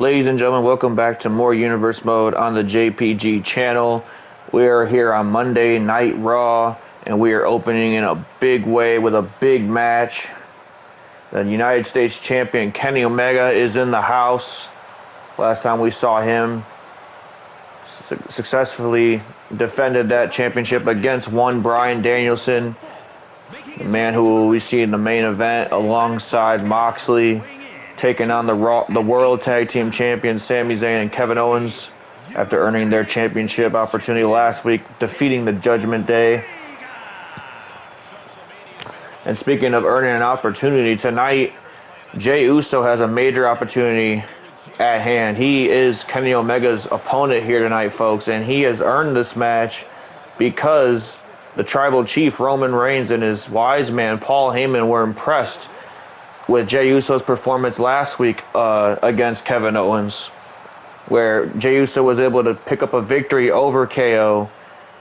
Ladies and gentlemen, welcome back to more Universe Mode on the JPG channel. We are here on Monday Night Raw, and we are opening in a big way with a big match. The United States Champion Kenny Omega is in the house. Last time we saw him, successfully defended that championship against one Bryan Danielson, the man who we see in the main event alongside Moxley, taking on the World Tag Team Champions Sami Zayn and Kevin Owens after earning their championship opportunity last week, defeating the Judgment Day. And speaking of earning an opportunity, tonight Jey Uso has a major opportunity at hand. He is Kenny Omega's opponent here tonight, folks, and he has earned this match because the Tribal Chief Roman Reigns and his wise man Paul Heyman were impressed with Jey Uso's performance last week against Kevin Owens, where Jey Uso was able to pick up a victory over KO,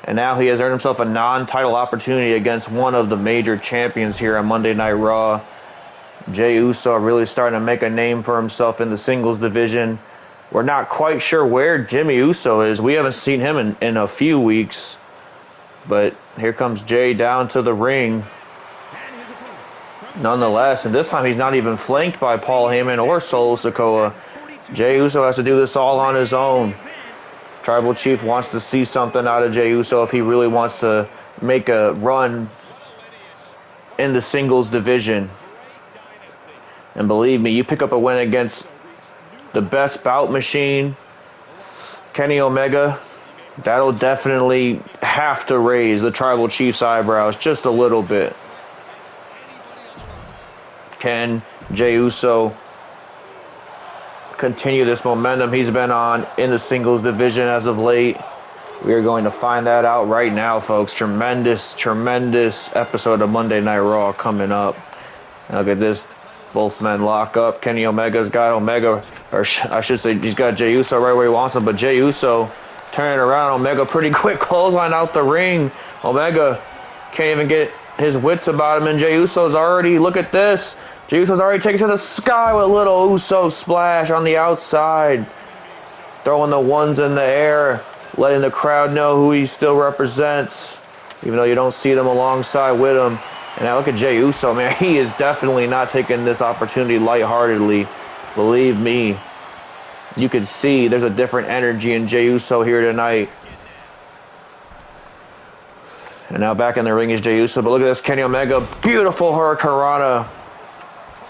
and now he has earned himself a non-title opportunity against one of the major champions here on Monday Night Raw. Jey Uso really starting to make a name for himself in the singles division. We're not quite sure where Jimmy Uso is. We haven't seen him in a few weeks, but here comes Jey down to the ring. Nonetheless, and this time he's not even flanked by Paul Heyman or Solo Sikoa. Jey Uso has to do this all on his own. Tribal Chief wants to see something out of Jey Uso if he really wants to make a run in the singles division. And believe me, you pick up a win against the best bout machine, Kenny Omega, that'll definitely have to raise the Tribal Chief's eyebrows just a little bit. Can Jey Uso continue this momentum he's been on in the singles division as of late? We are going to find that out right now, folks. Tremendous episode of Monday Night Raw coming up. And look at this. Both men lock up. Kenny Omega's got Omega, or I should say he's got Jey Uso right where he wants him, but Jey Uso turning around. Omega pretty quick clothesline out the ring. Omega can't even get his wits about him, and Jey Uso's already, look at this. Jey Uso's already taken to the sky with a little Uso splash on the outside. Throwing the ones in the air, letting the crowd know who he still represents, even though you don't see them alongside with him. And now look at Jey Uso, man. He is definitely not taking this opportunity lightheartedly. Believe me. You can see there's a different energy in Jey Uso here tonight. And now back in the ring is Jey Uso. But look at this, Kenny Omega. Beautiful Hurricanrana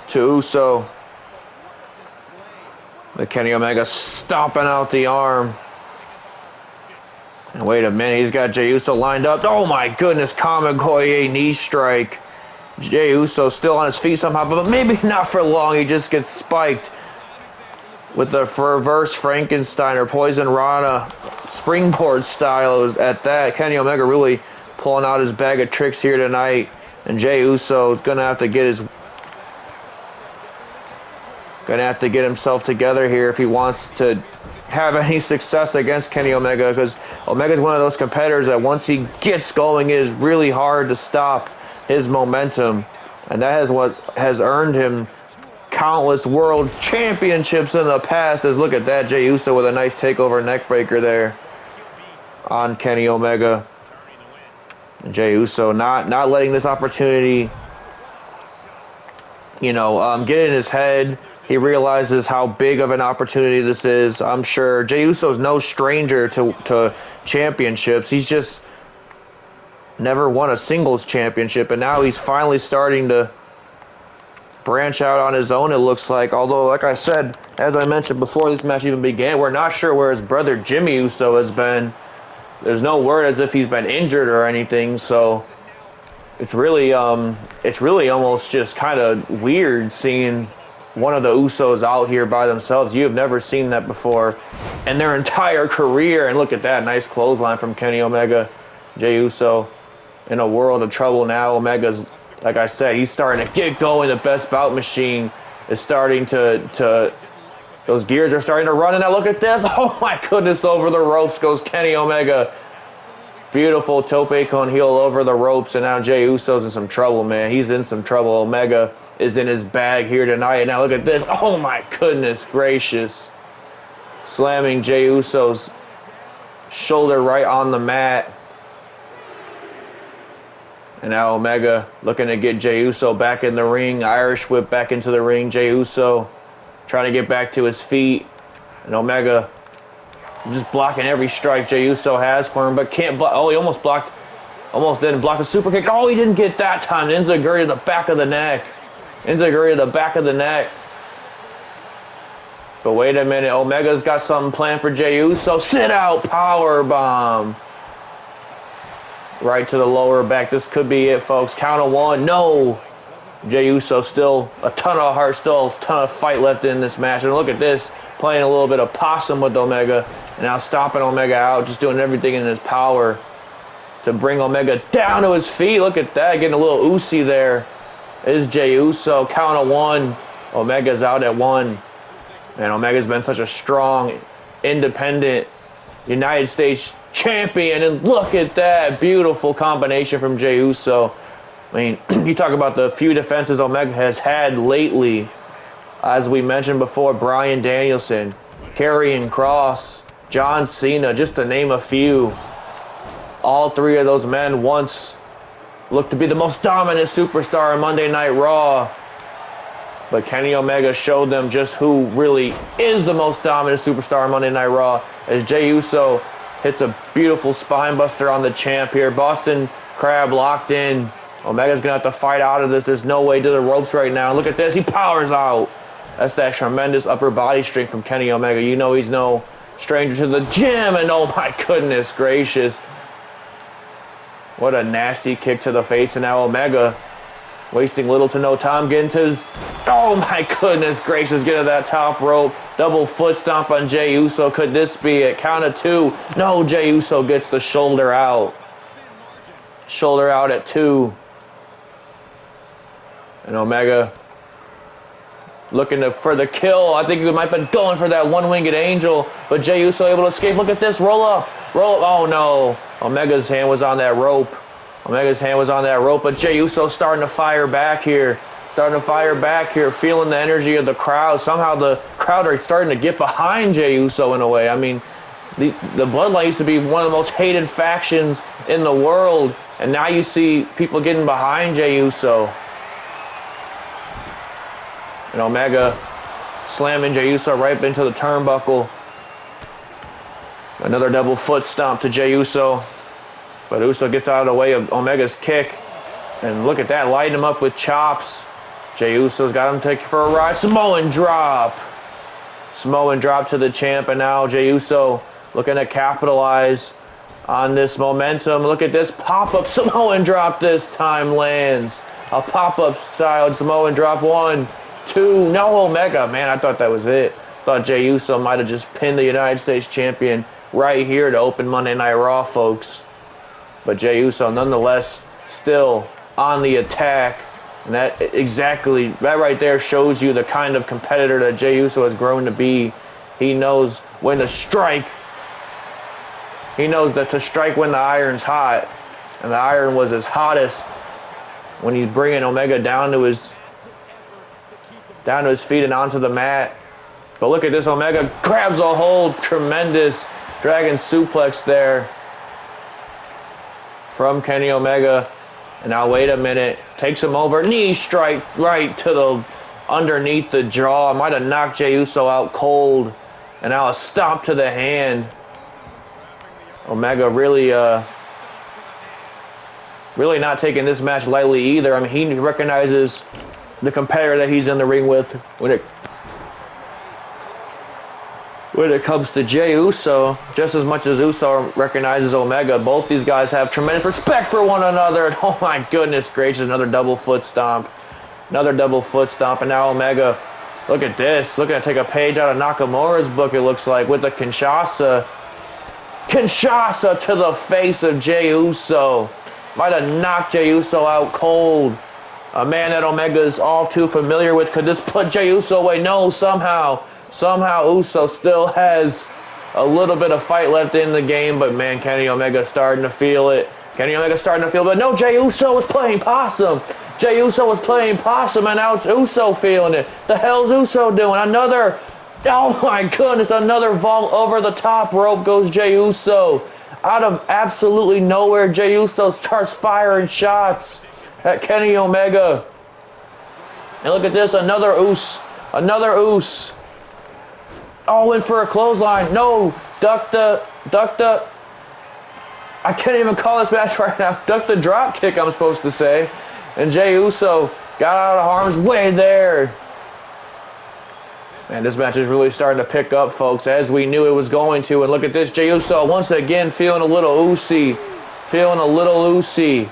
to Uso. The Kenny Omega stomping out the arm. And wait a minute, he's got Jey Uso lined up. Oh my goodness, Kamigoye knee strike. Jey Uso still on his feet somehow, but maybe not for long. He just gets spiked with the reverse Frankenstein or Poison Rana springboard style at that. Kenny Omega really pulling out his bag of tricks here tonight. And Jey Uso is gonna have to get himself together here if he wants to have any success against Kenny Omega, because Omega's one of those competitors that once he gets going, it is really hard to stop his momentum, and that is what has earned him countless world championships in the past. As look at that, Jey Uso with a nice takeover neckbreaker there on Kenny Omega. And Jey Uso not letting this opportunity, get in his head. He realizes how big of an opportunity this is. I'm sure Jey Uso is no stranger to championships. He's just never won a singles championship, and now he's finally starting to branch out on his own, it looks like. Although, like I said, as I mentioned before this match even began, we're not sure where his brother Jimmy Uso has been. There's no word as if he's been injured or anything, so it's really almost just kind of weird seeing one of the Usos out here by themselves. You have never seen that before in their entire career. And look at that, nice clothesline from Kenny Omega. Jey Uso in a world of trouble now. Omega's, like I said, he's starting to get going. The best bout machine is starting to those gears are starting to run. And now look at this. Oh my goodness, over the ropes goes Kenny Omega. Beautiful tope con heel over the ropes, and now Jey Uso's in some trouble, man. He's in some trouble. Omega is in his bag here tonight. And now look at this. Oh my goodness gracious. slamming Jey Uso's shoulder right on the mat. And now Omega looking to get Jey Uso back in the ring. Irish whip back into the ring. Jey Uso trying to get back to his feet. And Omega just blocking every strike Jey Uso has for him, but can't block. Oh, he almost blocked. Almost didn't block the super kick. Oh, he didn't get that time. Enziguri to the back of the neck. Enziguri to the back of the neck. But wait a minute. Omega's got something planned for Jey Uso. Sit out power bomb. Right to the lower back. This could be it, folks. Count of one. No. Jey Uso still a ton of heart, still a ton of fight left in this match. And look at this. Playing a little bit of possum with Omega. And now stomping Omega out. Just doing everything in his power to bring Omega down to his feet. Look at that. Getting a little oozy there. Is Jey Uso. Count of one. Omega's out at one. And Omega's been such a strong, independent United States champion, and look at that beautiful combination from Jey Uso. I mean, you talk about the few defenses Omega has had lately. As we mentioned before, Bryan Danielson, Karrion Kross, John Cena, just to name a few. All three of those men once looked to be the most dominant superstar on Monday Night Raw. But Kenny Omega showed them just who really is the most dominant superstar on Monday Night Raw, as Jey Uso hits a beautiful spine buster on the champ here. Boston Crab locked in. Omega's going to have to fight out of this. There's no way to the ropes right now. Look at this. He powers out. That's that tremendous upper body strength from Kenny Omega. You know he's no stranger to the gym. And oh my goodness gracious. What a nasty kick to the face. And now Omega wasting little to no time getting to his... Oh my goodness gracious. Getting to that top rope. Double foot stomp on Jey Uso. Could this be it? Count of two. No, Jey Uso gets the shoulder out. Shoulder out at two. And Omega looking for the kill. I think he might have been going for that one-winged angel. But Jey Uso able to escape. Look at this. Roll up. Roll up. Oh no. Omega's hand was on that rope. Omega's hand was on that rope. But Jey Uso starting to fire back here. Feeling the energy of the crowd. Somehow the crowd are starting to get behind Jey Uso in a way. I mean, the Bloodline used to be one of the most hated factions in the world. And now you see people getting behind Jey Uso. And Omega slamming Jey Uso right into the turnbuckle. Another double foot stomp to Jey Uso. But Uso gets out of the way of Omega's kick. And look at that, lighting him up with chops. Jey Uso's got him taken for a ride. Samoan drop. Samoan drop to the champ. And now Jey Uso looking to capitalize on this momentum. Look at this pop-up Samoan drop this time lands. A pop-up style Samoan drop. 1, 2. No, Omega. Man, I thought that was it. Thought Jey Uso might have just pinned the United States champion right here to open Monday Night Raw, folks. But Jey Uso, nonetheless, still on the attack. And that right there shows you the kind of competitor that Jey Uso has grown to be. He knows when to strike. He knows that to strike when the iron's hot. And the iron was his hottest when he's bringing Omega down to his feet and onto the mat. But look at this. Omega grabs a hold. Tremendous dragon suplex there from Kenny Omega. And now wait a minute. Takes him over. Knee strike right to the underneath the jaw. Might have knocked Jey Uso out cold. And now a stomp to the hand. Omega really not taking this match lightly either. I mean, he recognizes the competitor that he's in the ring with when it comes to Jey Uso, just as much as Uso recognizes Omega. Both these guys have tremendous respect for one another. And oh my goodness gracious, another double foot stomp. Another double foot stomp. And now Omega, look at this. Looking to take a page out of Nakamura's book, it looks like, with the Kinshasa. Kinshasa to the face of Jey Uso. Might have knocked Jey Uso out cold. A man that Omega is all too familiar with. Could this put Jey Uso away? No, somehow Uso still has a little bit of fight left in the game, but man, Kenny Omega starting to feel it. But no, Jey Uso was playing possum. Jey Uso was playing possum, and now it's Uso feeling it. The hell's Uso doing? Another Oh my goodness, another vault over the top rope goes Jey Uso. Out of absolutely nowhere, Jey Uso starts firing shots at Kenny Omega. And look at this, another Uso. Another Uso. Oh, in for a clothesline. No, duck the. I can't even call this match right now. Duck the drop kick, I'm supposed to say. And Jey Uso got out of harm's way there. And this match is really starting to pick up, folks, as we knew it was going to. And look at this, Jey Uso once again feeling a little oozy. Feeling a little oozy.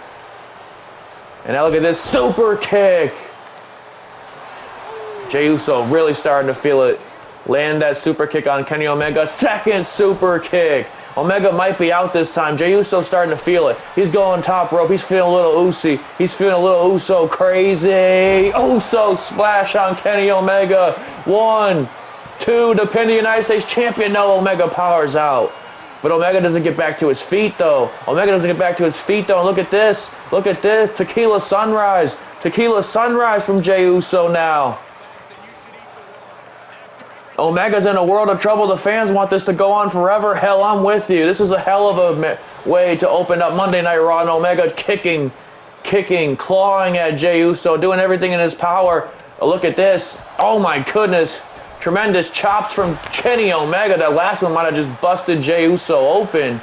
And now look at this super kick. Jey Uso really starting to feel it. Land that super kick on Kenny Omega. Second super kick. Omega might be out this time. Jey Uso starting to feel it. He's going top rope. He's feeling a little oozy. He's feeling a little Uso crazy. Uso splash on Kenny Omega. 1, 2, defending United States champion. No, Omega powers out. But Omega doesn't get back to his feet, though. Omega doesn't get back to his feet, though. And look at this. Look at this. Tequila Sunrise. Tequila Sunrise from Jey Uso now. Omega's in a world of trouble. The fans want this to go on forever. Hell, I'm with you. This is a hell of a way to open up Monday Night Raw. And Omega kicking, clawing at Jey Uso, doing everything in his power. Look at this. Oh my goodness. Tremendous chops from Kenny Omega. That last one might have just busted Jey Uso open.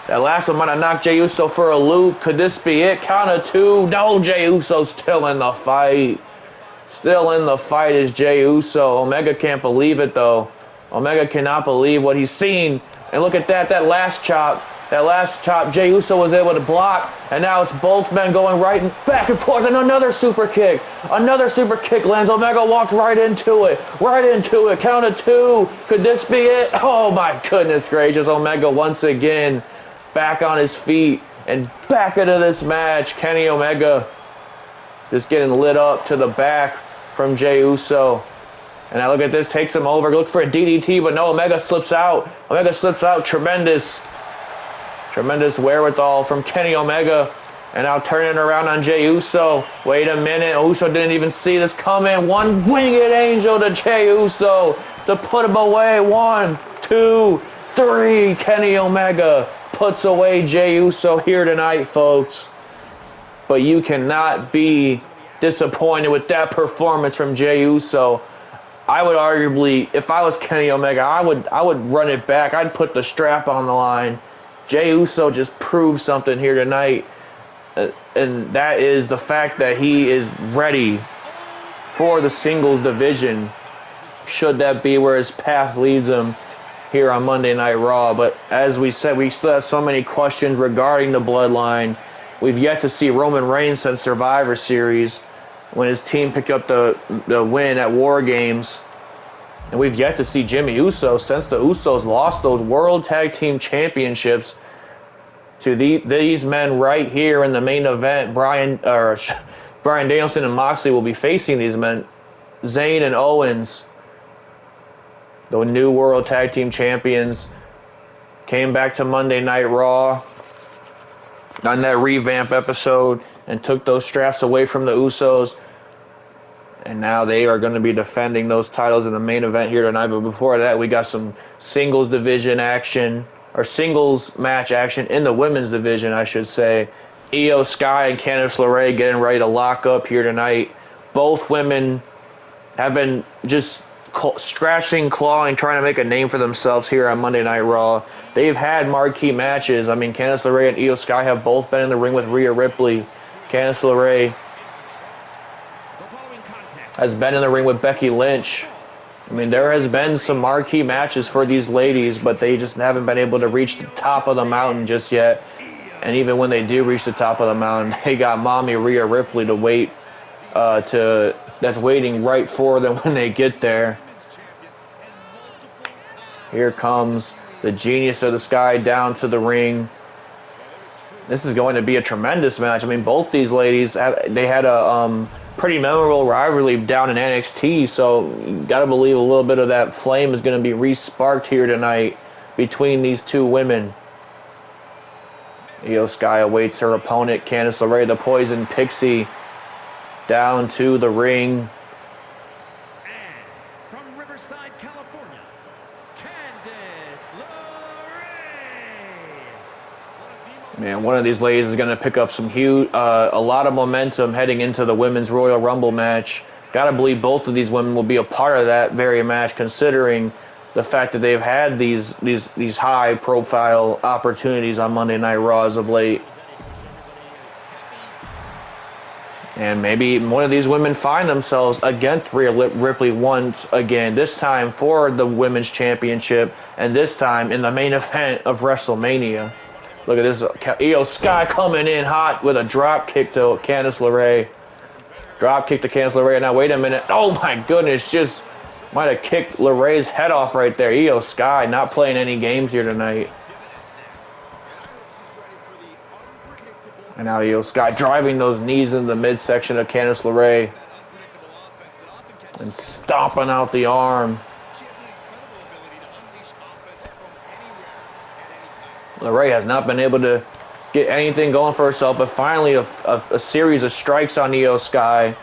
That last one might have knocked Jey Uso for a loop. Could this be it? Count of 2. No, Jey Uso's still in the fight. Still in the fight is Jey Uso. Omega can't believe it, though. Omega cannot believe what he's seen. And look at that. That last chop, Jey Uso was able to block. And now it's both men going right and back and forth. And another super kick. Another super kick lands. Omega walked right into it. Right into it. Count of 2. Could this be it? Oh, my goodness gracious. Omega once again back on his feet. And back into this match. Kenny Omega just getting lit up to the back from Jey Uso. And now look at this, takes him over, looks for a DDT, but no, Omega slips out. Omega slips out, tremendous wherewithal from Kenny Omega. And now turning around on Jey Uso. Wait a minute, Uso didn't even see this coming. One winged angel to Jey Uso to put him away. 1, 2, 3. Kenny Omega puts away Jey Uso here tonight, folks. But you cannot be disappointed with that performance from Jey Uso. I would arguably, if I was Kenny Omega, I would run it back. I'd put the strap on the line. Jey Uso just proved something here tonight. And that is the fact that he is ready for the singles division, should that be where his path leads him here on Monday Night Raw. But as we said, we still have so many questions regarding the bloodline. We've yet to see Roman Reigns since Survivor Series, when his team picked up the win at War Games. And we've yet to see Jimmy Uso since the Usos lost those World Tag Team Championships to these men right here in the main event. Bryan Danielson and Moxley will be facing these men. Zayn and Owens, the new World Tag Team Champions, came back to Monday Night Raw on that revamp episode and took those straps away from the Usos. And now they are going to be defending those titles in the main event here tonight. But before that, we got some singles division action, or singles match action in the women's division, I should say. Io Sky and Candice LeRae getting ready to lock up here tonight. Both women have been just scratching, clawing, trying to make a name for themselves here on Monday Night Raw. They've had marquee matches. I mean, Candice LeRae and Io Sky have both been in the ring with Rhea Ripley. Candice LeRae has been in the ring with Becky Lynch. I mean, there has been some marquee matches for these ladies, but they just haven't been able to reach the top of the mountain just yet. And even when they do reach the top of the mountain, they got mommy Rhea Ripley to wait that's waiting right for them when they get there. Here comes the Genius of the Sky down to the ring. This is going to be a tremendous match. I mean, both these ladies, they had a pretty memorable rivalry down in NXT, so you got to believe a little bit of that flame is going to be re-sparked here tonight between these two women. Io Sky awaits her opponent, Candice LeRae, the Poison Pixie, down to the ring. Man, one of these ladies is going to pick up some huge, a lot of momentum heading into the Women's Royal Rumble match. Got to believe both of these women will be a part of that very match, considering the fact that they've had these high-profile opportunities on Monday Night Raw as of late. And maybe one of these women find themselves against Rhea Ripley once again, this time for the Women's Championship, and this time in the main event of WrestleMania. Look at this, Io Sky coming in hot with a drop kick to Candice LeRae. Drop kick to Candice LeRae. Now, wait a minute. Oh, my goodness. Just might have kicked LeRae's head off right there. Io Sky not playing any games here tonight. And now Io Sky driving those knees in the midsection of Candice LeRae. And stomping out the arm. LeRae has not been able to get anything going for herself, but finally a series of strikes on Io Sky.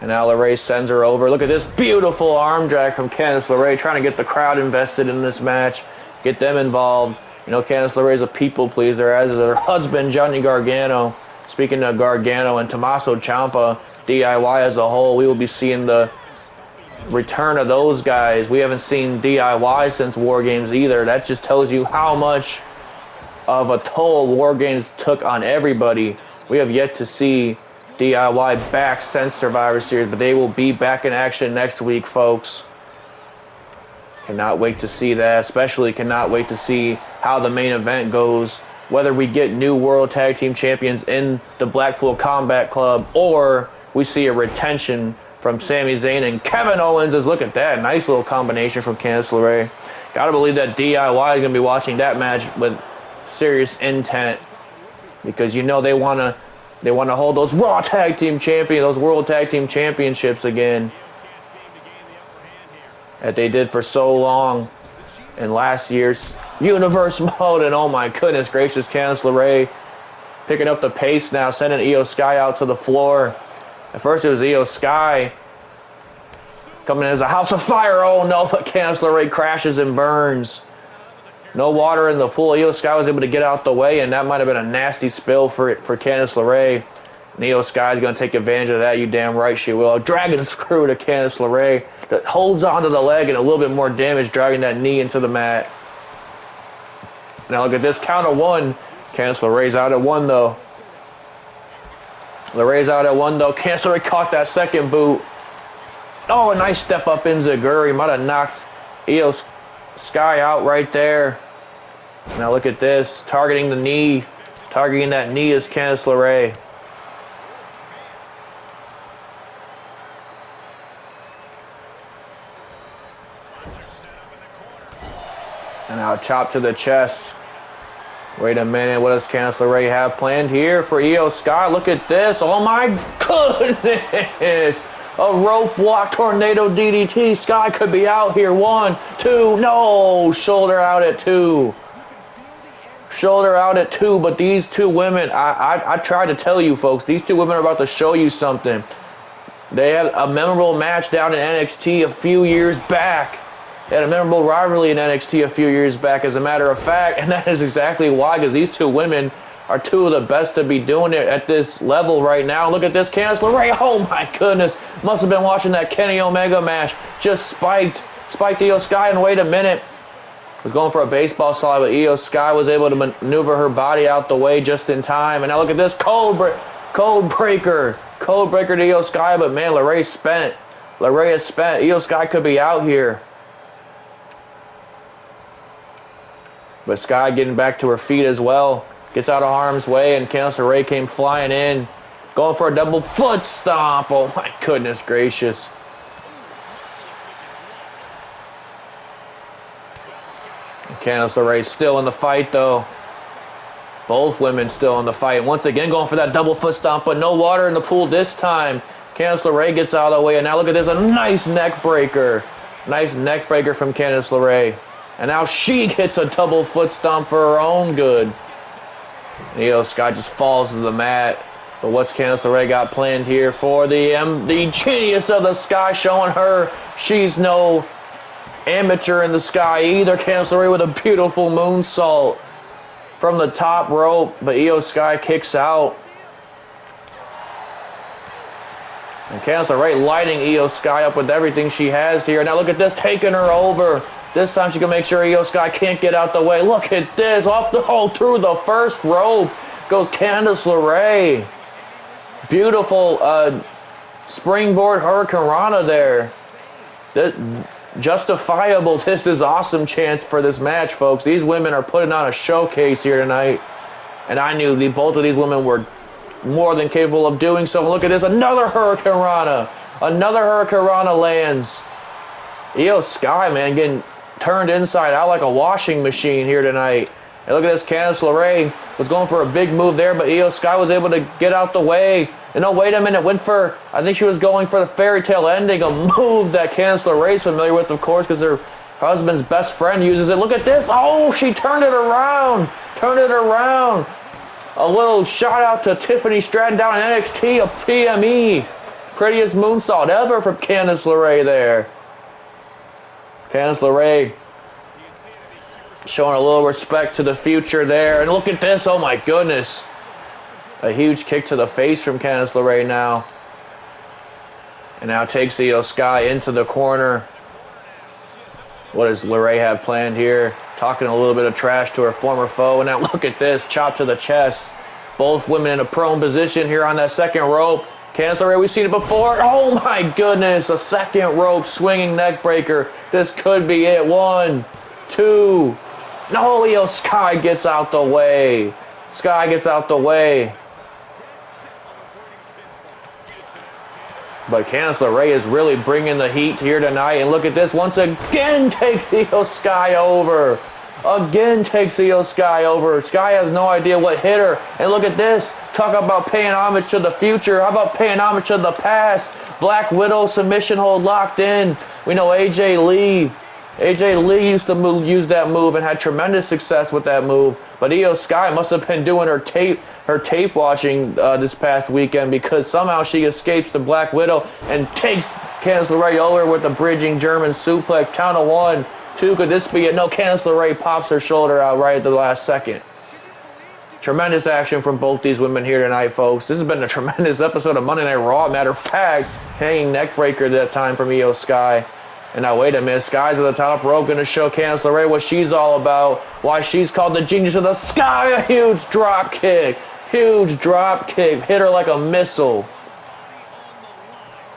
And now LeRae sends her over. Look at this beautiful arm drag from Candice LeRae, trying to get the crowd invested in this match, get them involved. You know, Candice LeRae is a people pleaser, as is her husband, Johnny Gargano. Speaking of Gargano and Tommaso Ciampa, DIY as a whole, we will be seeing the return of those guys. We haven't seen DIY since War Games either. That just tells you how much of a toll War Games took on everybody. We have yet to see DIY back since Survivor Series, but they will be back in action next week, folks. Cannot wait to see that. Especially cannot wait to see how the main event goes. Whether we get new World Tag Team Champions in the Blackpool Combat Club, or we see a retention from Sami Zayn and Kevin Owens. Look at that. Nice little combination from Candice LeRae. Gotta believe that DIY is going to be watching that match with serious intent, because you know they want to hold those Raw Tag Team Champions, those World Tag Team Championships again, that they did for so long in last year's Universe mode. And oh my goodness gracious, Candice LeRae picking up the pace now, sending Io Sky out to the floor. At first it was Io Sky coming in as a house of fire. Oh no, but Candice LeRae crashes and burns. No water in the pool. Io Sky was able to get out the way, and that might have been a nasty spill for Candice LeRae. And Io Sky is going to take advantage of that. You damn right she will. Dragon screw to Candice LeRae that holds onto the leg, and a little bit more damage, driving that knee into the mat. Now look at this, count of one. Candice LeRae's out at one, though. LeRae's out at one, though. Candice LeRae caught that second boot. Oh, a nice step up in Zaguri. Might have knocked Io Sky out right there. Now look at this, targeting the knee. Targeting that knee is Candice LeRae. And now chop to the chest. Wait a minute, what does Candice LeRae have planned here for Io Sky? Look at this, oh my goodness! A rope walk tornado DDT. Sky could be out here. 1, 2, no! Shoulder out at 2. Shoulder out at 2, but these two women, I tried to tell you folks, these two women are about to show you something. They had a memorable match down in NXT a few years back. They had a memorable rivalry in NXT a few years back, as a matter of fact, and that is exactly why, because these two women are two of the best to be doing it at this level right now. Look at this, Candice LeRae. Oh my goodness. Must have been watching that Kenny Omega match. Just spiked Io Sky, and wait a minute. Was going for a baseball slide, but Io Sky was able to maneuver her body out the way just in time. And now look at this, code breaker to Io Sky, but man, LeRae's spent. LeRae is spent. Io Sky could be out here. But Sky getting back to her feet as well. Gets out of harm's way, and Candice LeRae came flying in. Going for a double foot stomp. Oh my goodness gracious. And Candice LeRae still in the fight though. Both women still in the fight. Once again going for that double foot stomp, but no water in the pool this time. Candice LeRae gets out of the way, and now look at this, a nice neck breaker. Nice neck breaker from Candice LeRae. And now she gets a double foot stomp for her own good. Io Sky just falls to the mat. But what's Candice LeRae got planned here for the genius of the Sky, showing her she's no amateur in the sky either. Candice LeRae with a beautiful moonsault from the top rope, but Io Sky kicks out. And Candice LeRae lighting Io Sky up with everything she has here. Now look at this, taking her over. This time she can make sure Io Sky can't get out the way. Look at this, off the hole through the first rope goes Candice LeRae. Beautiful springboard Hurricane Rana there. Justifiable. This is awesome chance for this match, folks. These women are putting on a showcase here tonight. And I knew both of these women were more than capable of doing so. Look at this, another Hurricane Rana. Another Hurricane Rana lands. Io Sky, man, getting turned inside out like a washing machine here tonight. And look at this, Candice LeRae was going for a big move there, but Io Sky was able to get out the way. And oh, wait a minute, I think she was going for the fairy tale ending, a move that Candice LeRae is familiar with, of course, because her husband's best friend uses it. Look at this. Oh, she turned it around. Turned it around. A little shout out to Tiffany Stratton down in NXT, a PME. Prettiest moonsault ever from Candice LeRae there. Candice LeRae showing a little respect to the future there. And look at this. Oh, my goodness. A huge kick to the face from Candice LeRae now. And now takes Io Sky into the corner. What does LeRae have planned here? Talking a little bit of trash to her former foe. And now look at this. Chop to the chest. Both women in a prone position here on that second rope. Candice LeRae, we've seen it before. Oh my goodness. A second rope swinging neck breaker. This could be it. 1, 2. No, Io Sky gets out the way. Sky gets out the way. But Candice LeRae is really bringing the heat here tonight. And look at this. Once again takes Io Sky over. Again takes Io Sky over. Sky has no idea what hit her. And look at this. Talk about paying homage to the future. How about paying homage to the past? Black Widow submission hold locked in. We know AJ Lee. AJ Lee used to use that move and had tremendous success with that move. But Io Sky must have been doing her tape watching this past weekend, because somehow she escapes the Black Widow and takes Candice LeRae over with a bridging German suplex. Count of 1, 2. Could this be it? No, Candice LeRae pops her shoulder out right at the last second. Tremendous action from both these women here tonight, folks. This has been a tremendous episode of Monday Night Raw. Matter of fact, hanging neck breaker that time from Io Sky. And now, wait a minute, Sky's at the top rope, going to show Candice LeRae what she's all about, why she's called the Genius of the Sky. A huge drop kick. Huge drop kick. Hit her like a missile.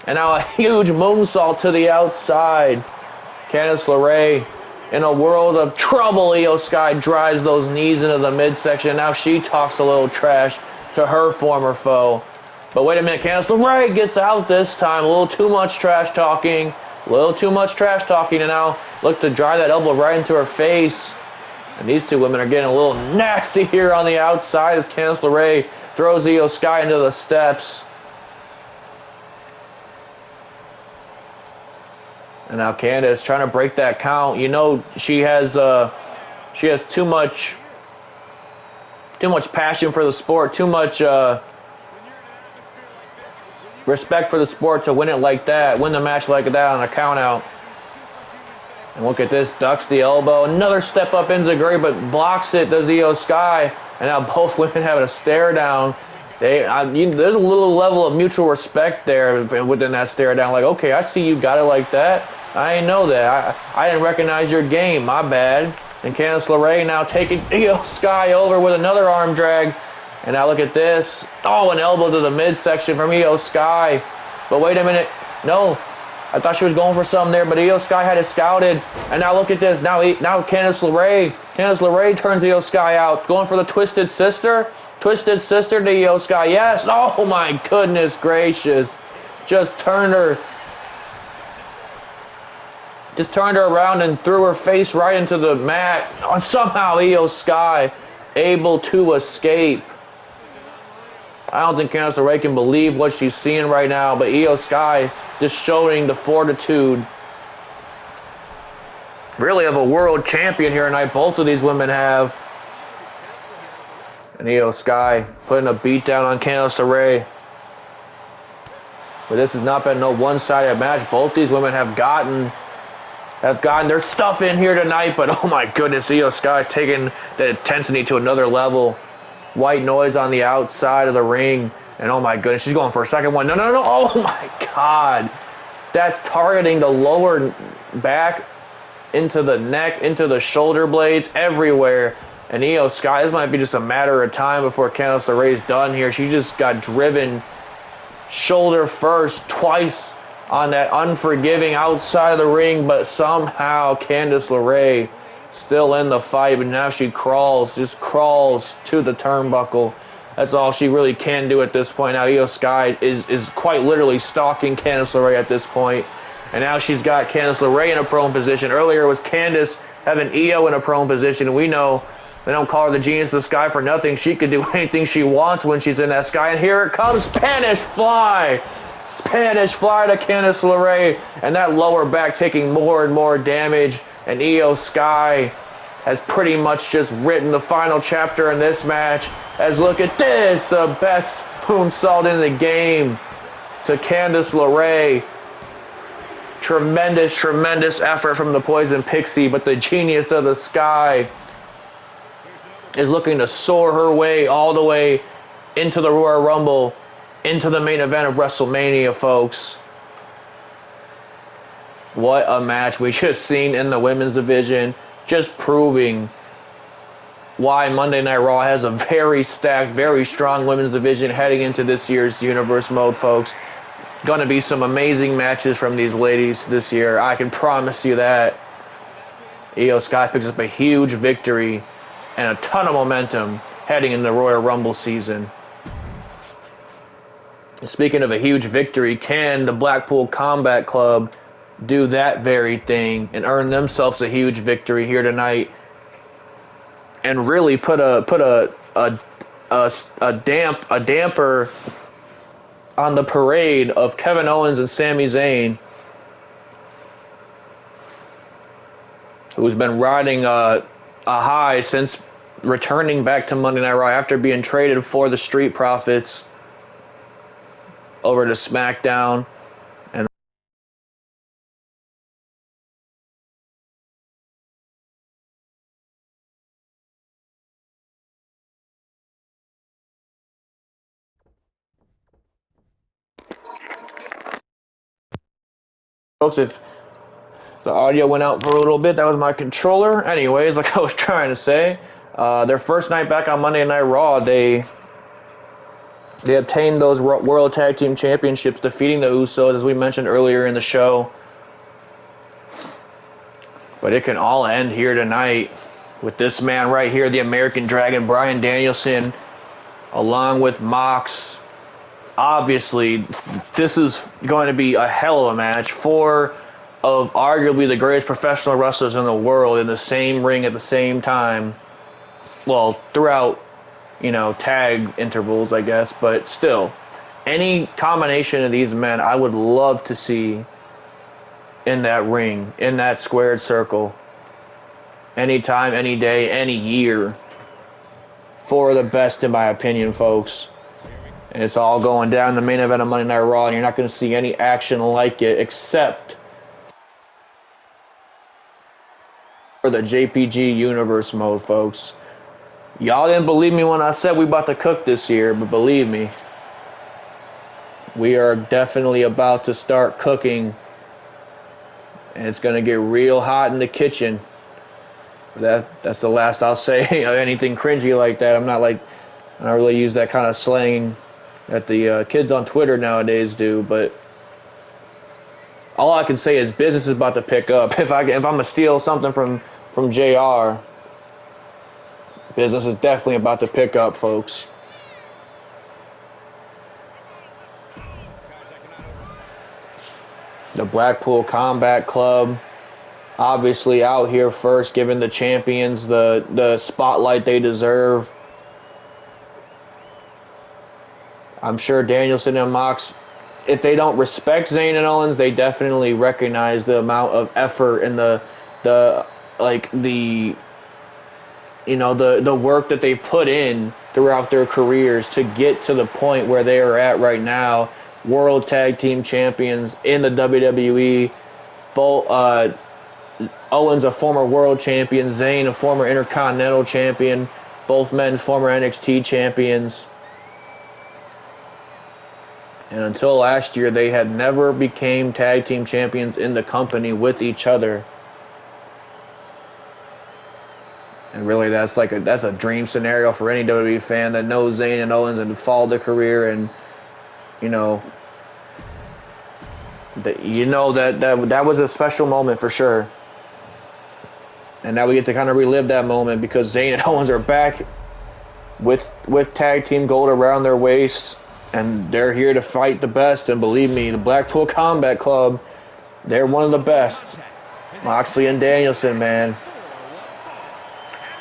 And now a huge moonsault to the outside. Candice LeRae, in a world of trouble, Io Sky drives those knees into the midsection. Now she talks a little trash to her former foe. But wait a minute, Candice LeRae gets out this time. A little too much trash talking. A little too much trash talking, and now look to drive that elbow right into her face. And these two women are getting a little nasty here on the outside as Candice LeRae throws Io Sky into the steps. And now Candice trying to break that count. You know she has too much passion for the sport, too much respect for the sport to win it like that, win the match like that on a count out. And look at this, ducks the elbow. Another step up enziguri, but blocks it, does Io Sky. And now both women having a stare down. There's a little level of mutual respect there within that stare down. Like, okay, I see you got it like that. I didn't know that. I didn't recognize your game. My bad. And Candice LeRae now taking Io Sky over with another arm drag. And now look at this. Oh, an elbow to the midsection from Io Sky. But wait a minute. No. I thought she was going for something there, but Io Sky had it scouted. And now look at this. Now Candice LeRae. Candice LeRae turns Io Sky out. Going for the Twisted Sister. Twisted Sister to Io Sky. Yes. Oh, my goodness gracious. Just turned her around and threw her face right into the mat. And somehow Io Sky able to escape. I don't think Candice LeRae can believe what she's seeing right now, but Io Sky just showing the fortitude, really, of a world champion here tonight. Both of these women have. And Io Sky putting a beat down on Candice LeRae. But this has not been no one-sided match. Both these women have gotten have gotten their stuff in here tonight, but oh my goodness, Io Sky's taking the intensity to another level. White noise on the outside of the ring, and oh my goodness, she's going for a second one. No, no, no, oh my God. That's targeting the lower back, into the neck, into the shoulder blades, everywhere. And Io Sky, this might be just a matter of time before Candice LeRae's done here. She just got driven shoulder first twice on that unforgiving outside of the ring, but somehow Candice LeRae still in the fight, but now she just crawls to the turnbuckle. That's all she really can do at this point. Now Io Sky is quite literally stalking Candice LeRae at this point. And now she's got Candice LeRae in a prone position. Earlier it was Candice having Io in a prone position. And we know they don't call her the Genius of the Sky for nothing. She could do anything she wants when she's in that sky. And here it comes, Spanish Fly. Spanish Fly to Candice LeRae. And that lower back taking more and more damage. And Io Sky has pretty much just written the final chapter in this match. As look at this, the best moonsault in the game to Candice LeRae. Tremendous, tremendous effort from the Poison Pixie, but the Genius of the Sky is looking to soar her way all the way into the Royal Rumble, into the main event of WrestleMania, folks. What a match we just seen in the women's division, just proving why Monday Night Raw has a very stacked, very strong women's division heading into this year's Universe mode, folks. Going to be some amazing matches from these ladies this year. I can promise you that. Io Sky picks up a huge victory and a ton of momentum heading into the Royal Rumble season. Speaking of a huge victory, can the Blackpool Combat Club do that very thing and earn themselves a huge victory here tonight and really put a damper on the parade of Kevin Owens and Sami Zayn, who's been riding a high since returning back to Monday Night Raw after being traded for the Street Profits over to SmackDown. And folks, if the audio went out for a little bit, that was my controller. Anyways, like I was trying to say, their first night back on Monday Night Raw, they obtained those World Tag Team Championships, defeating the Usos, as we mentioned earlier in the show. But it can all end here tonight with this man right here, the American Dragon, Bryan Danielson, along with Mox. Obviously, this is going to be a hell of a match. Four of arguably the greatest professional wrestlers in the world in the same ring at the same time. Well, throughout, tag intervals, I guess, but still, any combination of these men I would love to see in that ring, in that squared circle, anytime, any day, any year. Four of the best, in my opinion, folks. And it's all going down in the main event of Monday Night Raw, and you're not going to see any action like it except for the JPG Universe mode, folks. Y'all didn't believe me when I said we about to cook this year, but believe me, we are definitely about to start cooking, and it's going to get real hot in the kitchen. That's the last I'll say anything cringy like that. I don't really use that kind of slang that the kids on Twitter nowadays do, but all I can say is business is about to pick up. If I'm gonna steal something from JR, business is definitely about to pick up, folks. The Blackpool Combat Club, obviously out here first, giving the champions the spotlight they deserve. I'm sure Danielson and Mox, if they don't respect Zayn and Owens, they definitely recognize the amount of effort and the work that they put in throughout their careers to get to the point where they are at right now. World Tag Team Champions in the WWE. Both Owens, a former world champion. Zayn, a former Intercontinental champion. Both men former NXT champions. And until last year, they had never became tag team champions in the company with each other. And really, that's a dream scenario for any WWE fan that knows Zayn and Owens and followed their career, and you know that was a special moment for sure. And now we get to kind of relive that moment because Zayn and Owens are back with tag team gold around their waist, and they're here to fight the best. And believe me, the Blackpool Combat Club, they're one of the best. Moxley and Danielson, man.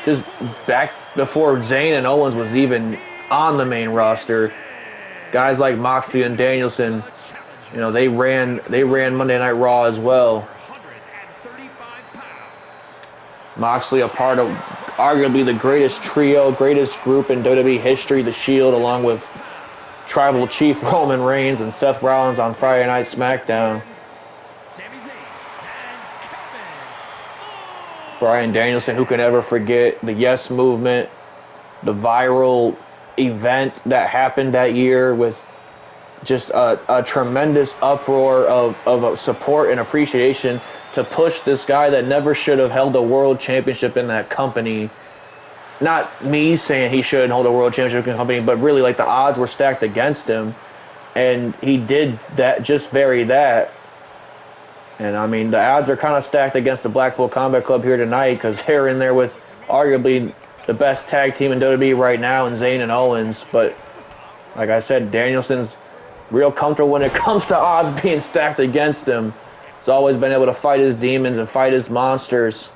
Just back before Zayn and Owens was even on the main roster, guys like Moxley and Danielson, they ran Monday Night Raw as well. Moxley, a part of arguably the greatest trio, greatest group in WWE history, The Shield, along with Tribal Chief Roman Reigns and Seth Rollins on Friday Night SmackDown. Bryan Danielson, who can ever forget the Yes Movement, the viral event that happened that year with just a tremendous uproar of support and appreciation to push this guy that never should have held a world championship in that company. Not me saying he shouldn't hold a world championship in the company, but really the odds were stacked against him. And he did that, just very that. And I mean, the odds are kind of stacked against the Blackpool Combat Club here tonight because they're in there with arguably the best tag team in WWE right now in Zayn and Owens. But like I said, Danielson's real comfortable when it comes to odds being stacked against him. He's always been able to fight his demons and fight his monsters.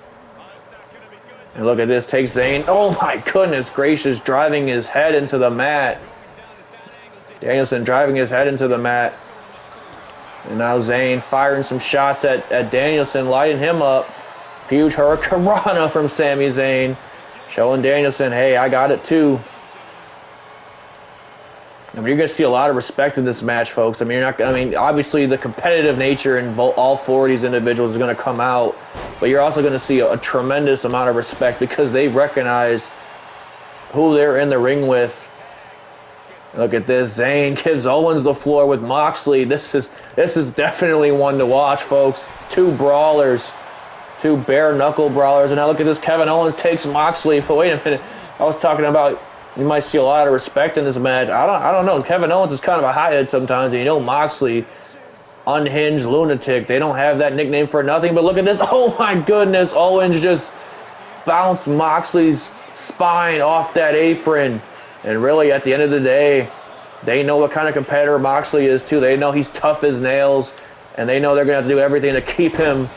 And look at this, takes Zayn. Oh my goodness gracious, driving his head into the mat. Danielson driving his head into the mat. And now Zayn firing some shots at Danielson, lighting him up. Huge Hurricanrana from Sami Zayn, showing Danielson, hey, I got it too. I mean, you're going to see a lot of respect in this match, folks. I mean, obviously the competitive nature in all four of these individuals is going to come out, but you're also going to see a tremendous amount of respect because they recognize who they're in the ring with. Look at this. Zayn gives Owens the floor with Moxley. This is definitely one to watch, folks. Two brawlers, two bare-knuckle brawlers. And now look at this. Kevin Owens takes Moxley. But wait a minute. I was talking about you might see a lot of respect in this match. I don't know. Kevin Owens is kind of a hothead sometimes. And Moxley, unhinged lunatic. They don't have that nickname for nothing. But look at this. Oh, my goodness. Owens just bounced Moxley's spine off that apron. And really, at the end of the day, they know what kind of competitor Moxley is, too. They know he's tough as nails, and they know they're going to have to do everything to keep him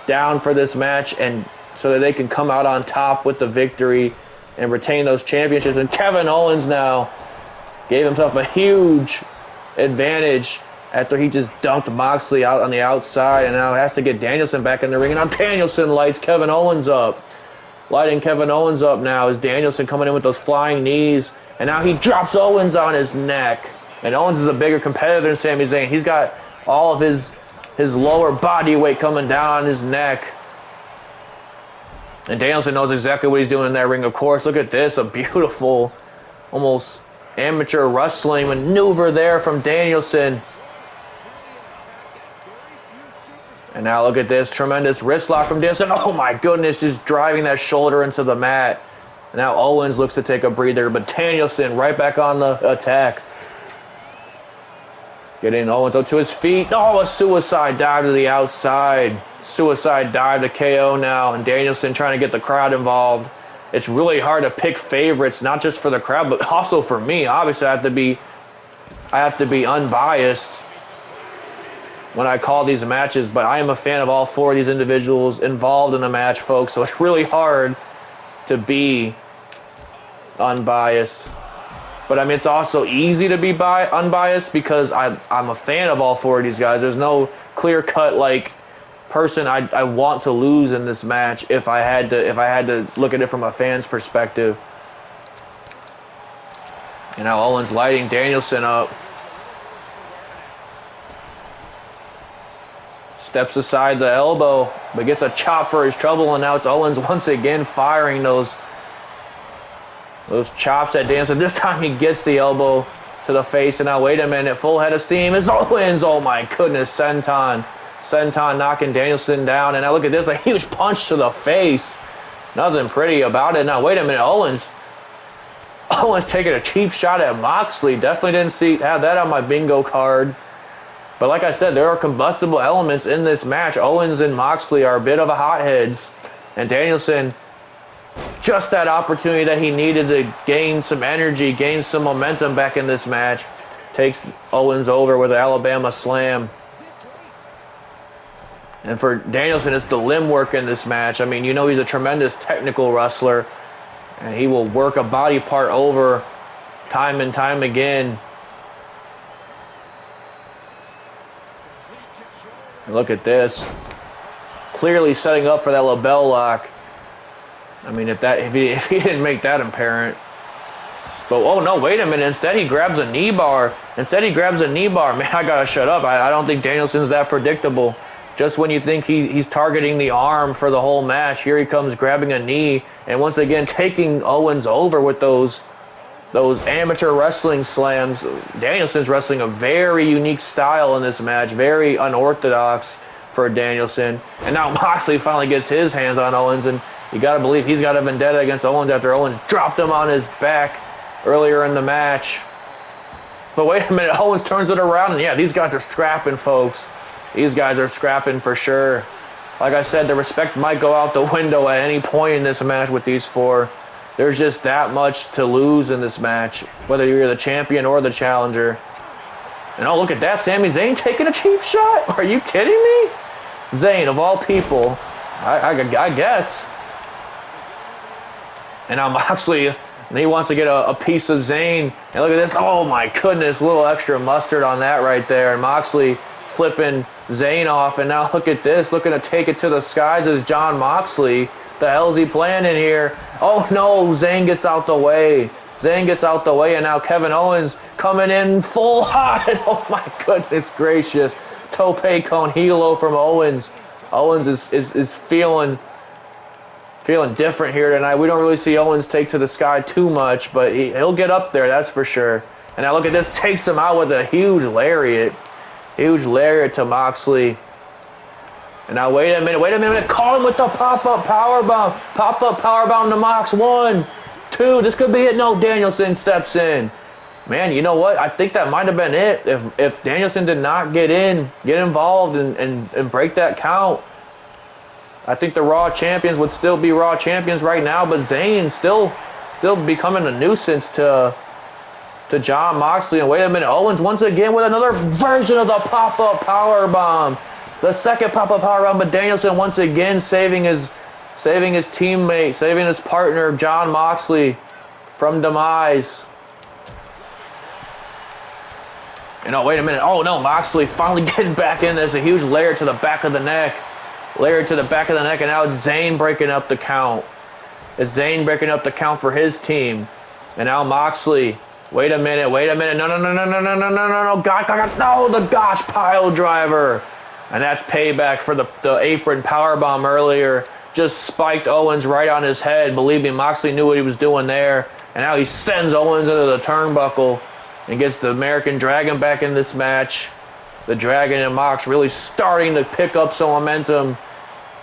down for this match and so that they can come out on top with the victory and retain those championships. And Kevin Owens now gave himself a huge advantage after he just dumped Moxley out on the outside, and now has to get Danielson back in the ring. And now Danielson lights Kevin Owens up. Lighting Kevin Owens up now is Danielson coming in with those flying knees. And now he drops Owens on his neck. And Owens is a bigger competitor than Sami Zayn. He's got all of his lower body weight coming down on his neck. And Danielson knows exactly what he's doing in that ring, of course. Look at this. A beautiful, almost amateur wrestling maneuver there from Danielson. And now look at this tremendous wrist lock from Danielson. Oh my goodness, just driving that shoulder into the mat. And now Owens looks to take a breather, but Danielson right back on the attack. Getting Owens up to his feet. Oh, a suicide dive to the outside. Suicide dive to KO now, and Danielson trying to get the crowd involved. It's really hard to pick favorites, not just for the crowd, but also for me. Obviously, I have to be unbiased when I call these matches, but I am a fan of all four of these individuals involved in the match, folks, so it's really hard to be unbiased. But I mean, it's also easy to be unbiased because I'm a fan of all four of these guys. There's no clear-cut person I want to lose in this match if I had to look at it from a fan's perspective. You know, Owens lighting Danielson up. Steps aside the elbow, but gets a chop for his trouble, and now it's Owens once again firing those chops at Danielson. This time he gets the elbow to the face, and now wait a minute, full head of steam is Owens. Oh my goodness, Senton knocking Danielson down, and now look at this, a huge punch to the face. Nothing pretty about it. Now wait a minute, Owens taking a cheap shot at Moxley. Definitely didn't have that on my bingo card. But like I said, there are combustible elements in this match. Owens and Moxley are a bit of a hotheads. And Danielson, just that opportunity that he needed to gain some energy, gain some momentum back in this match, takes Owens over with an Alabama slam. And for Danielson, it's the limb work in this match. I mean, you know he's a tremendous technical wrestler. And he will work a body part over time and time again. And look at this. Clearly setting up for that LaBelle lock. I mean, if he didn't make that apparent. But, oh no, wait a minute. Instead, he grabs a knee bar. Man, I gotta shut up. I don't think Danielson's that predictable. Just when you think he's targeting the arm for the whole match, here he comes grabbing a knee. And once again, taking Owens over with those amateur wrestling slams. Danielson's wrestling a very unique style in this match. Very unorthodox for Danielson. And now Moxley finally gets his hands on Owens. And you got to believe he's got a vendetta against Owens after Owens dropped him on his back earlier in the match. But wait a minute, Owens turns it around. And yeah, these guys are scrapping, folks. These guys are scrapping for sure. Like I said, the respect might go out the window at any point in this match with these four. There's just that much to lose in this match, whether you're the champion or the challenger. And oh, look at that. Sami Zayn taking a cheap shot. Are you kidding me? Zayn, of all people, I guess. And now Moxley, he wants to get a piece of Zayn. And look at this. Oh, my goodness. A little extra mustard on that right there. And Moxley flipping Zayn off, and now look at this, looking to take it to the skies is Jon Moxley. The hell's he planning here? Oh no, Zayn gets out the way. And now Kevin Owens coming in full hot. Oh my goodness gracious. Tope con hilo from Owens. Owens is feeling different here tonight. We don't really see Owens take to the sky too much, but he'll get up there, that's for sure. And now look at this, takes him out with a huge lariat. Huge lariat to Moxley. And now wait a minute. Call him with the pop-up powerbomb. Pop-up powerbomb to Mox. 1, 2. This could be it. No, Danielson steps in. Man, you know what? I think that might have been it. If Danielson did not get involved and break that count, I think the Raw champions would still be Raw champions right now. But Zayn still becoming a nuisance to Jon Moxley. And wait a minute, Owens once again with another version of the pop-up powerbomb. The second pop-up powerbomb, but Danielson once again saving his teammate, saving his partner, Jon Moxley, from demise. And oh, wait a minute. Oh no, Moxley finally getting back in. There's a huge layer to the back of the neck. And now it's Zayn breaking up the count. For his team. And now Moxley. Wait a minute. No. God. No, the gosh pile driver. And that's payback for the apron powerbomb earlier. Just spiked Owens right on his head. Believe me, Moxley knew what he was doing there. And now he sends Owens into the turnbuckle and gets the American Dragon back in this match. The Dragon and Mox really starting to pick up some momentum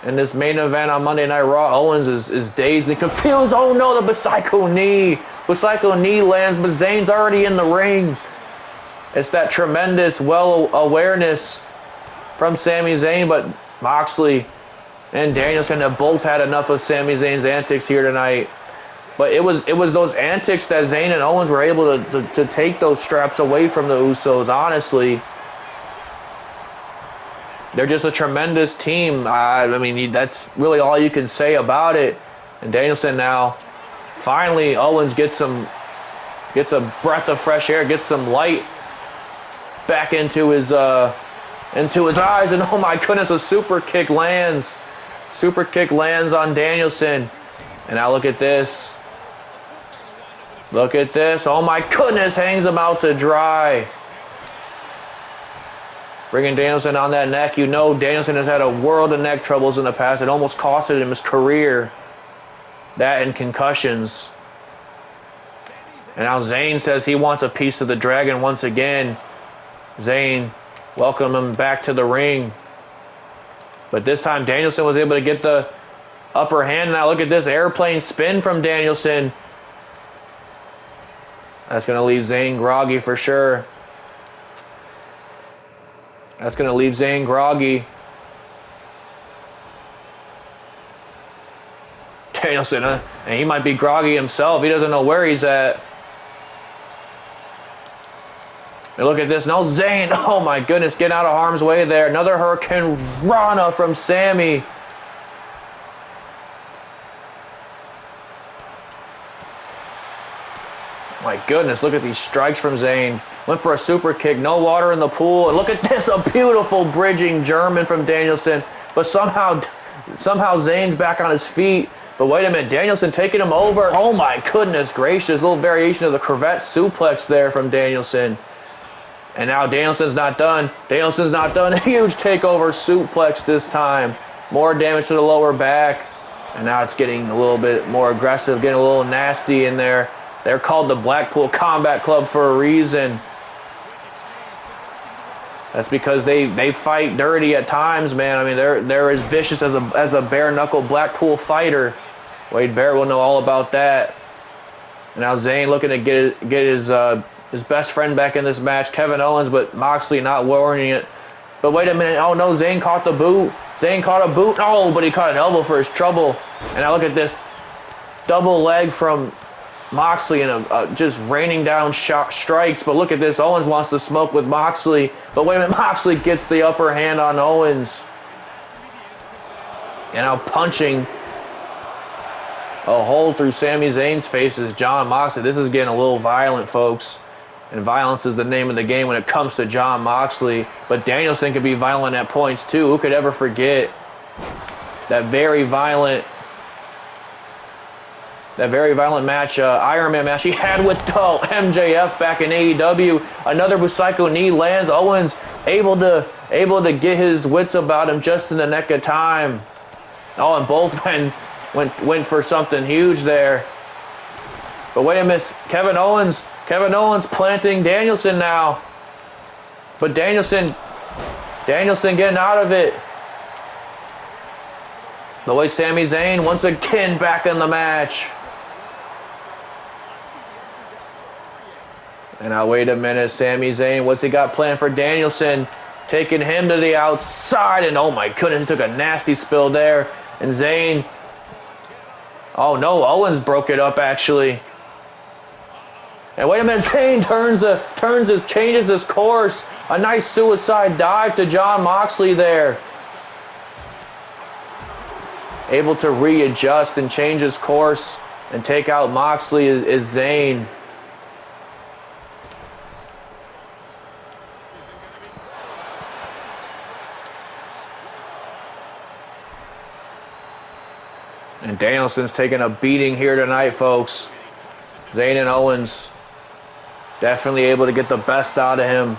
in this main event on Monday Night Raw. Owens is dazed and confused. Oh no, the Psycho knee. Psycho knee lands, but Zayn's already in the ring. It's that tremendous awareness from Sami Zayn, but Moxley and Danielson have both had enough of Sami Zayn's antics here tonight. But it was those antics that Zayn and Owens were able to take those straps away from the Usos, honestly. They're just a tremendous team. I mean, that's really all you can say about it. And Danielson now, finally, Owens gets a breath of fresh air, gets some light back into his eyes, and oh my goodness, a super kick lands on Danielson. And now look at this. Oh my goodness, hangs him out to dry. Bringing Danielson on that neck. You know Danielson has had a world of neck troubles in the past. It almost costed him his career. That and concussions. And now Zayn says he wants a piece of the dragon once again. Zayn welcome him back to the ring. But this time Danielson was able to get the upper hand. Now look at this airplane spin from Danielson. That's going to leave Zayn groggy for sure. That's going to leave Zayn groggy. Danielson, and he might be groggy himself. He doesn't know where he's at. And look at this. No, Zayn. Oh, my goodness. Getting out of harm's way there. Another Hurricane Rana from Sami. My goodness. Look at these strikes from Zayn. Went for a super kick. No water in the pool. And look at this. A beautiful bridging German from Danielson. But somehow Zayn's back on his feet. But wait a minute. Danielson taking him over. Oh, my goodness gracious. Little variation of the Corvette suplex there from Danielson. And now Danielson's not done. Danielson's not done. A huge takeover suplex this time. More damage to the lower back. And now it's getting a little bit more aggressive, getting a little nasty in there. They're called the Blackpool Combat Club for a reason. That's because they fight dirty at times, man. I mean, they're as vicious as a bare-knuckle Blackpool fighter. Wade Barrett will know all about that. And now Zayn looking to get his best friend back in this match, Kevin Owens, but Moxley not warning it. But wait a minute. Oh, no, Zayn caught the boot. Zayn caught a boot. Oh, but he caught an elbow for his trouble. And now look at this double leg from Moxley and just raining down strikes. But look at this. Owens wants to smoke with Moxley. But wait a minute. Moxley gets the upper hand on Owens. And now punching a hole through Sami Zayn's face is Jon Moxley. This is getting a little violent, folks. And violence is the name of the game when it comes to Jon Moxley. But Danielson can be violent at points too. Who could ever forget that very violent match, Iron Man match he had with MJF back in AEW. Another Busaiku knee lands. Owens able to get his wits about him just in the nick of time. Oh, and both men went for something huge there. But wait a minute, Kevin Owens planting Danielson now. But Danielson getting out of it. The way Sami Zayn once again back in the match. And now wait a minute, Sami Zayn, what's he got planned for Danielson? Taking him to the outside, and oh my goodness, he took a nasty spill there. And Zayn, oh no, Owens broke it up actually. And wait a minute, Zayn changes his course. A nice suicide dive to Jon Moxley there. Able to readjust and change his course and take out Moxley is Zayn. And Danielson's taking a beating here tonight, folks. Zayn and Owens definitely able to get the best out of him.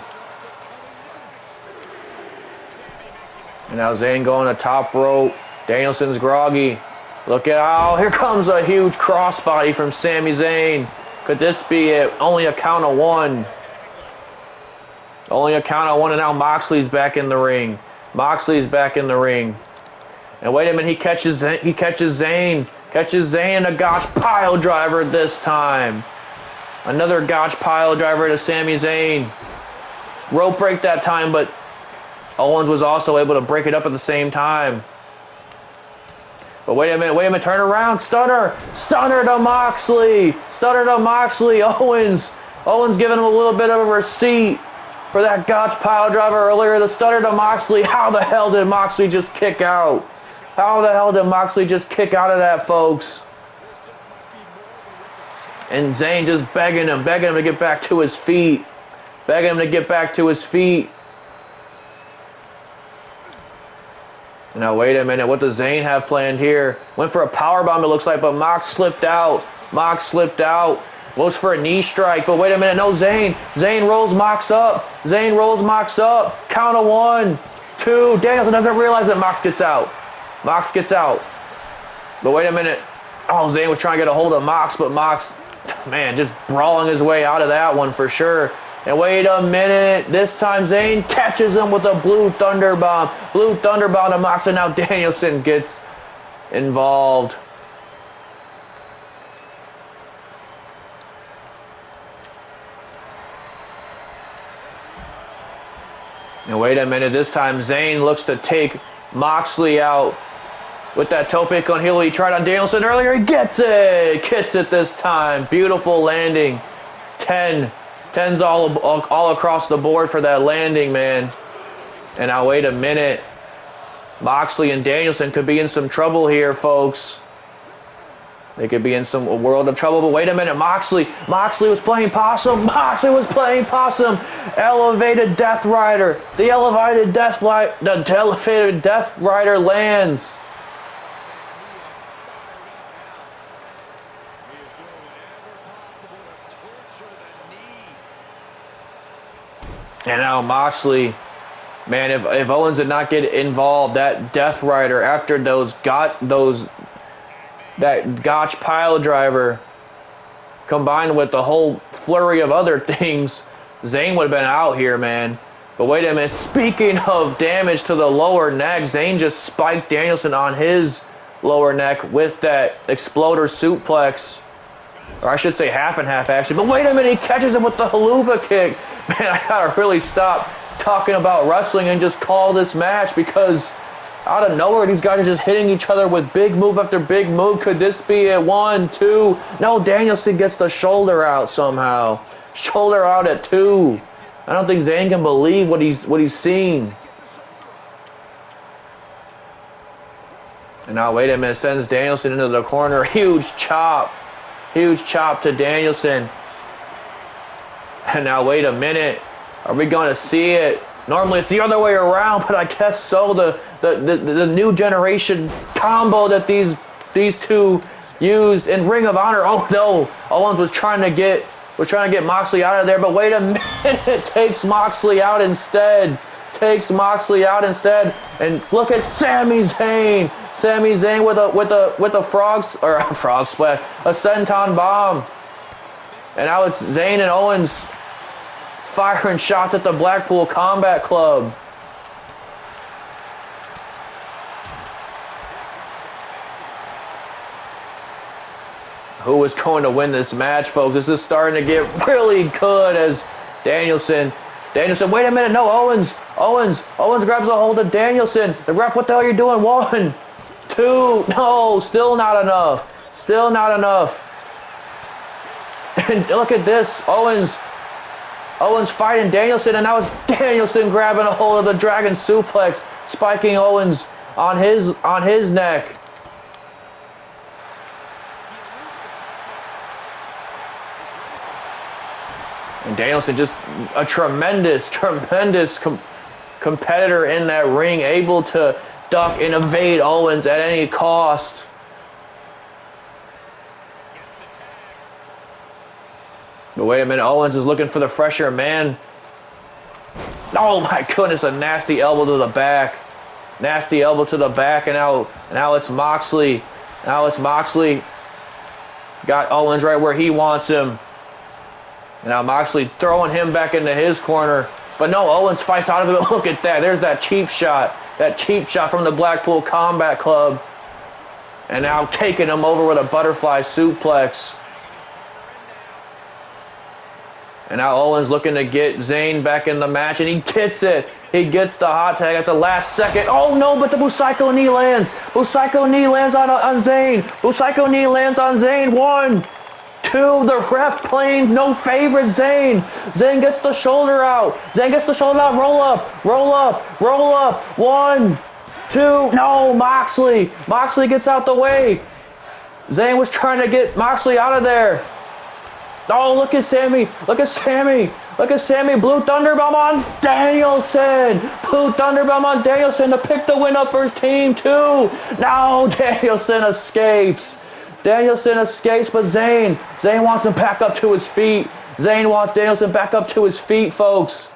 And now Zayn going to top rope. Danielson's groggy. Look at, oh, here comes a huge crossbody from Sami Zayn. Could this be it? Only a count of one. Only a count of one, and now Moxley's back in the ring. Moxley's back in the ring. And wait a minute, he catches Zayn. Catches Zayn, a Gotch pile driver this time. Another Gotch pile driver to Sami Zayn. Rope break that time, but Owens was also able to break it up at the same time. But wait a minute, turn around, stunner to Moxley. Owens giving him a little bit of a receipt for that Gotch pile driver earlier. The stunner to Moxley. How the hell did Moxley just kick out? How the hell did Moxley just kick out of that, folks? And Zayn just begging him to get back to his feet. Now, wait a minute. What does Zayn have planned here? Went for a powerbomb, it looks like, but Mox slipped out. Looks for a knee strike, but wait a minute, no, Zayn. Zayn rolls Mox up. Zayn rolls Mox up. Count of 1, 2. Danielson doesn't realize that Mox gets out. Mox gets out. But wait a minute. Oh, Zayn was trying to get a hold of Mox, but Mox, man, just brawling his way out of that one for sure. And wait a minute. This time Zayn catches him with a blue thunder bomb. Blue thunder bomb to Mox, and now Danielson gets involved. And wait a minute, this time Zayn looks to take Moxley out with that tope con heel he tried on Danielson earlier. He gets it! Gets it this time. Beautiful landing. 10. 10's all across the board for that landing, man. And now wait a minute. Moxley and Danielson could be in some trouble here, folks. They could be in some world of trouble, but wait a minute, Moxley was playing possum. Moxley was playing possum. Elevated Death Rider. The elevated Death Rider lands. And now Moxley, man, if Owens did not get involved, that Death Rider after that Gotch pile driver combined with the whole flurry of other things, Zayn would have been out here, man. But wait a minute, speaking of damage to the lower neck, Zayn just spiked Danielson on his lower neck with that exploder suplex. Or I should say half and half, actually. But wait a minute, he catches him with the haluva kick. Man, I gotta really stop talking about wrestling and just call this match, because out of nowhere, these guys are just hitting each other with big move after big move. Could this be a 1, 2? No, Danielson gets the shoulder out somehow. Shoulder out at 2. I don't think Zayn can believe what he's seen. And now, wait a minute, sends Danielson into the corner. Huge chop. Huge chop to Danielson. And now, wait a minute. Are we going to see it? Normally it's the other way around, but I guess so. The new generation combo that these two used in Ring of Honor. Oh no, Owens was trying to get Moxley out of there, but wait a minute, takes Moxley out instead. Takes Moxley out instead, and look at Sami Zayn. Sami Zayn with a frog splash, a senton bomb, and now it's Zayn and Owens firing shots at the Blackpool Combat Club. Who is going to win this match, folks? This is starting to get really good as Danielson, wait a minute, no, Owens grabs a hold of Danielson. The ref, what the hell are you doing? 1, 2, no, still not enough. Still not enough. And look at this, Owens fighting Danielson, and now it's Danielson grabbing a hold of the Dragon Suplex, spiking Owens on his neck. And Danielson, just a tremendous competitor in that ring, able to duck and evade Owens at any cost. But wait a minute, Owens is looking for the fresher man. Oh my goodness, a nasty elbow to the back. Nasty elbow to the back, and now it's Moxley. Now it's Moxley. Got Owens right where he wants him. And now Moxley throwing him back into his corner. But no, Owens fights out of it. Look at that. There's that cheap shot. That cheap shot from the Blackpool Combat Club. And now taking him over with a butterfly suplex. And now Owens looking to get Zayn back in the match, and he gets it. He gets the hot tag at the last second. Oh no, but the Busaiku knee lands. Busaiku knee lands on Zayn. Busaiku knee lands on Zayn. 1, 2, the ref playing no favorite Zayn. Zayn gets the shoulder out. Roll up. 1, 2, no, Moxley. Moxley gets out the way. Zayn was trying to get Moxley out of there. Oh, look at Sami. Blue Thunderbomb on Danielson. To pick the win up for his team, too. No, Danielson escapes. Danielson escapes, but Zayn wants him back up to his feet. Zayn wants Danielson back up to his feet, folks.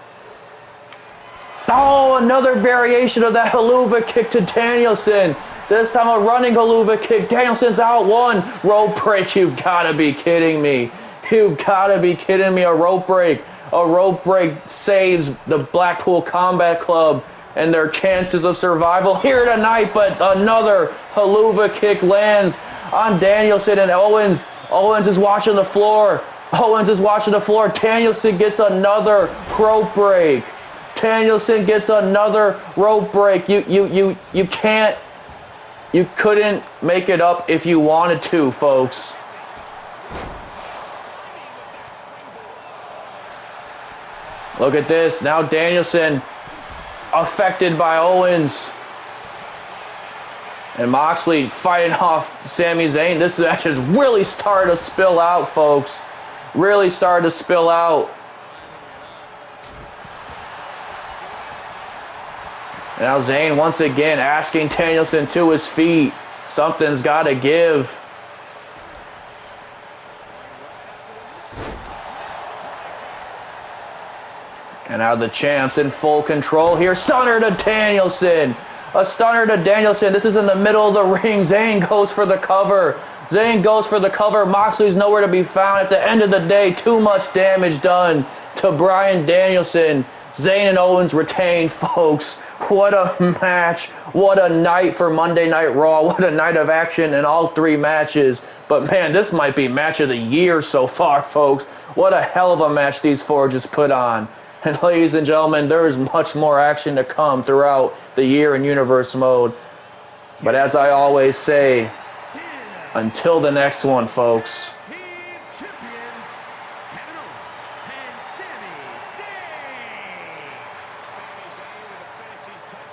Oh, another variation of that haluva kick to Danielson. This time a running haluva kick. Danielson's out one. Rope break. You've got to be kidding me. You've got to be kidding me. A rope break. A rope break saves the Blackpool Combat Club and their chances of survival here tonight, but another haluva kick lands on Danielson and Owens. Owens is watching the floor. Owens is watching the floor. Danielson gets another rope break. Danielson gets another rope break. You can't, you couldn't make it up if you wanted to, folks. Look at this. Now Danielson affected by Owens. And Moxley fighting off Sami Zayn. This match has really started to spill out, folks. Really started to spill out. Now Zayn once again asking Danielson to his feet. Something's got to give. And now the champ's in full control here. Stunner to Danielson. A stunner to Danielson. This is in the middle of the ring. Zayn goes for the cover. Zayn goes for the cover. Moxley's nowhere to be found. At the end of the day, too much damage done to Bryan Danielson. Zayn and Owens retain, folks. What a match. What a night for Monday Night Raw. What a night of action in all three matches. But man, this might be match of the year so far, folks. What a hell of a match these four just put on. And ladies and gentlemen, there is much more action to come throughout the year in Universe Mode. But as I always say, until the next one, folks.